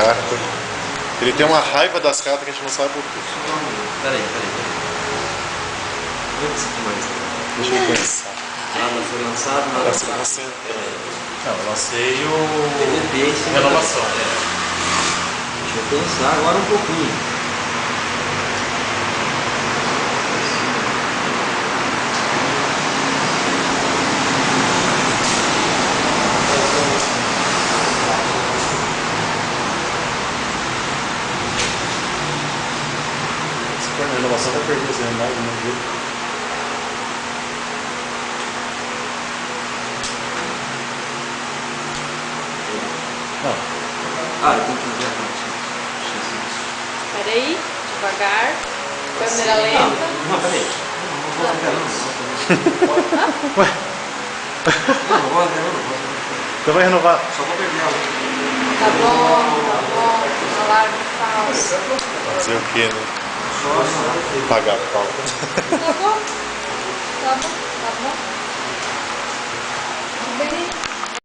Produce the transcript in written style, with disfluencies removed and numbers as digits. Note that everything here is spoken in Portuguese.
carta. Ele tem uma raiva das cartas que a gente não sabe por quê. Peraí. Deixa eu pensar. Nada foi lançado, nada Parece que você... Não, eu lancei o TVP em cima Renovação. Deixa eu pensar agora um pouquinho. Se for na renovação, vai perder as mais uma vez. Não. Ah, eu tenho que ver a parte. Peraí, devagar. Câmera lenta. Não, peraí. Não vou pegar não. Ué, Não vou pegar não. então vai renovar. Só vou pegar ela. Tá bom. Alarme falso. Fazer o quê, né? Só. Pagar pau. Tá bom.